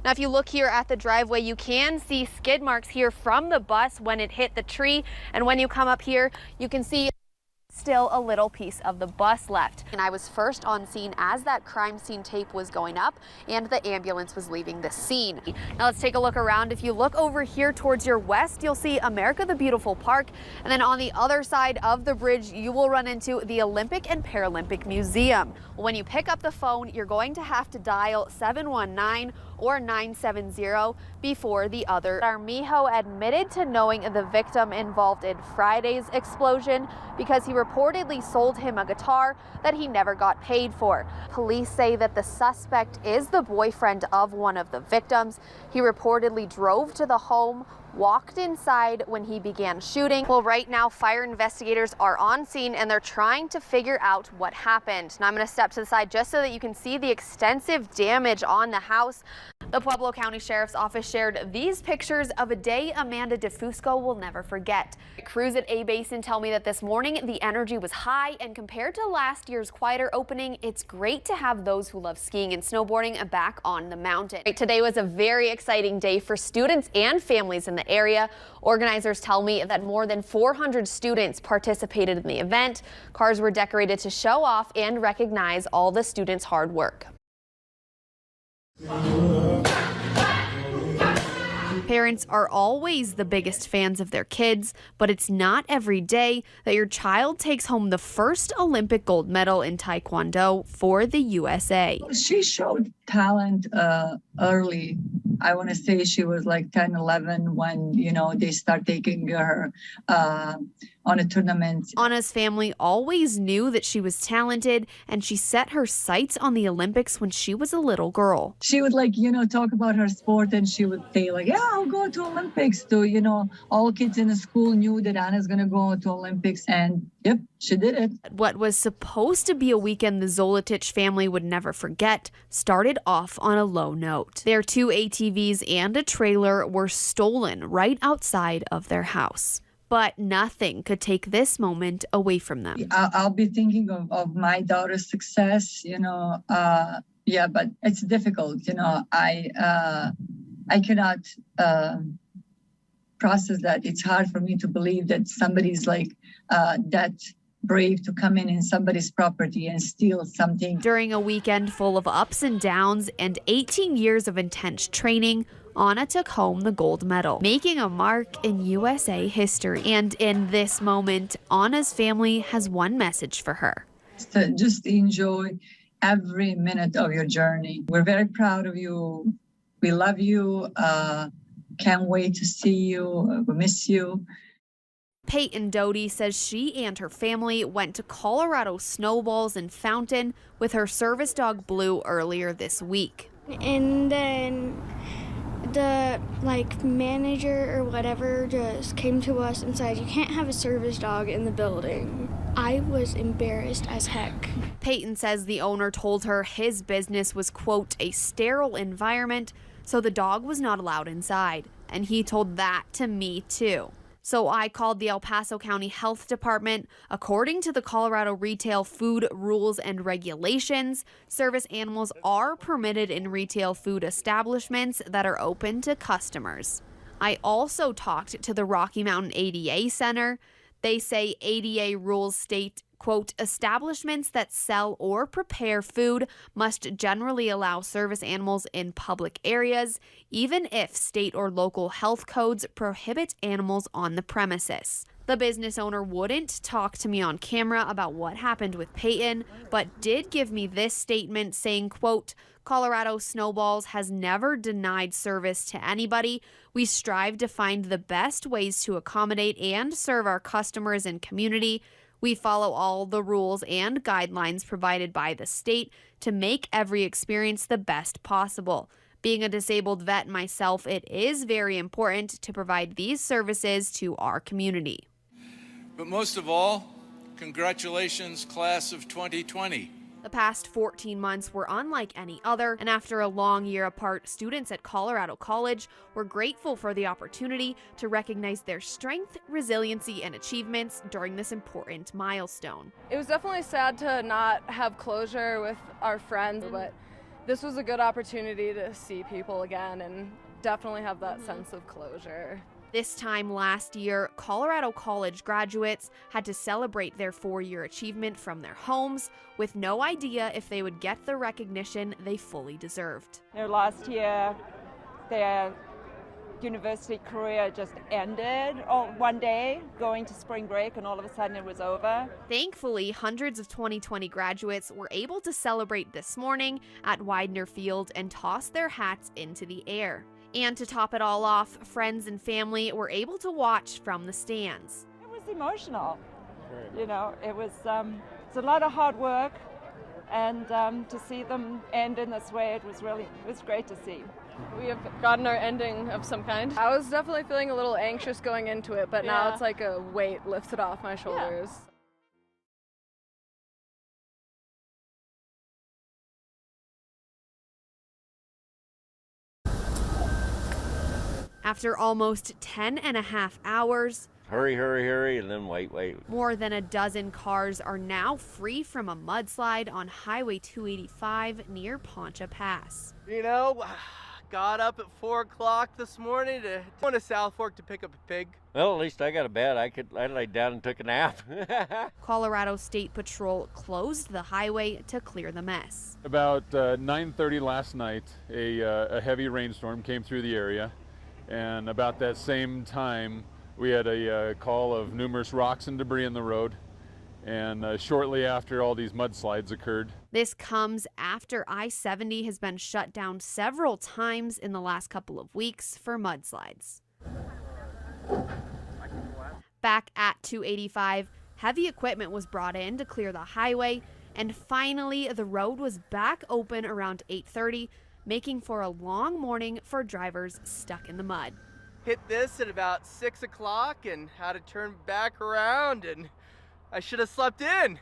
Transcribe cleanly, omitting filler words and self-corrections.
Now, if you look here at the driveway, you can see skid marks here from the bus when it hit the tree. And when you come up here, you can see still a little piece of the bus left. And I was first on scene as that crime scene tape was going up and the ambulance was leaving the scene. Now let's take a look around. If you look over here towards your west, you'll see America the Beautiful Park. And then on the other side of the bridge, you will run into the Olympic and Paralympic Museum. When you pick up the phone, you're going to have to dial 719 or 970 before the other. Armijo admitted to knowing the victim involved in Friday's explosion because he reportedly sold him a guitar that he never got paid for. Police say that the suspect is the boyfriend of one of the victims. He reportedly drove to the home, walked inside when he began shooting. Well, right now, fire investigators are on scene and they're trying to figure out what happened. Now I'm going to step to the side just so that you can see the extensive damage on the house. The Pueblo County Sheriff's Office shared these pictures of a day Amanda DeFusco will never forget. Crews at A Basin tell me that this morning the energy was high, and compared to last year's quieter opening, it's great to have those who love skiing and snowboarding back on the mountain. Today was a very exciting day for students and families in the area. Organizers tell me that more than 400 students participated in the event. Cars were decorated to show off and recognize all the students' hard work. Parents are always the biggest fans of their kids, but it's not every day that your child takes home the first Olympic gold medal in Taekwondo for the USA. She showed talent early. I want to say she was like 10, 11 when, they start taking her on a tournament. Anna's family always knew that she was talented, and she set her sights on the Olympics when she was a little girl. She would talk about her sport, and she would say yeah, I'll go to Olympics. So, all kids in the school knew that Anna's going to go to Olympics, and yep, she did it. What was supposed to be a weekend the Zoletich family would never forget started off on a low note. Their 2 ATVs and a trailer were stolen right outside of their house. But nothing could take this moment away from them. I'll be thinking of my daughter's success, but it's difficult. I cannot process that. It's hard for me to believe that somebody's that brave to come in somebody's property and steal something. During a weekend full of ups and downs and 18 years of intense training, Anna took home the gold medal, making a mark in USA history. And in this moment, Anna's family has one message for her. Just enjoy every minute of your journey. We're very proud of you. We love you. Can't wait to see you. We miss you. Peyton Doty says she and her family went to Colorado Snowballs and Fountain with her service dog Blue earlier this week. And then the manager or whatever just came to us and said, you can't have a service dog in the building. I was embarrassed as heck. Peyton says the owner told her his business was, quote, a sterile environment, so the dog was not allowed inside. And he told that to me too. So I called the El Paso County Health Department. According to the Colorado Retail Food Rules and Regulations, service animals are permitted in retail food establishments that are open to customers. I also talked to the Rocky Mountain ADA Center. They say ADA rules state, quote, establishments that sell or prepare food must generally allow service animals in public areas, even if state or local health codes prohibit animals on the premises. The business owner wouldn't talk to me on camera about what happened with Peyton, but did give me this statement saying, quote, Colorado Snowballs has never denied service to anybody. We strive to find the best ways to accommodate and serve our customers and community. We follow all the rules and guidelines provided by the state to make every experience the best possible. Being a disabled vet myself, it is very important to provide these services to our community. But most of all, congratulations, class of 2020. The past 14 months were unlike any other, and after a long year apart, students at Colorado College were grateful for the opportunity to recognize their strength, resiliency, and achievements during this important milestone. It was definitely sad to not have closure with our friends, but This was a good opportunity to see people again and definitely have that sense of closure. This time last year, Colorado College graduates had to celebrate their 4-year achievement from their homes with no idea if they would get the recognition they fully deserved. Last year, their university career just ended one day, going to spring break, and all of a sudden it was over. Thankfully, hundreds of 2020 graduates were able to celebrate this morning at Widener Field and toss their hats into the air. And to top it all off, friends and family were able to watch from the stands. It was emotional. It was it's a lot of hard work, and to see them end in this way, it was great to see. We have gotten our ending of some kind. I was definitely feeling a little anxious going into it, but now it's like a weight lifted off my shoulders. After almost 10.5 hours, hurry, and then wait. more than a dozen cars are now free from a mudslide on Highway 285 near Poncha Pass. Got up at 4 o'clock this morning to go to South Fork to pick up a pig. Well, at least I got a bed. I laid down and took a nap. Colorado State Patrol closed the highway to clear the mess. About 9:30 last night, a heavy rainstorm came through the area, and about that same time, we had a call of numerous rocks and debris in the road. And shortly after, all these mudslides occurred. This comes after I-70 has been shut down several times in the last couple of weeks for mudslides. Back at 285, heavy equipment was brought in to clear the highway, and finally the road was back open around 8:30, making for a long morning for drivers stuck in the mud. Hit this at about 6 o'clock and had to turn back around, and I should have slept in.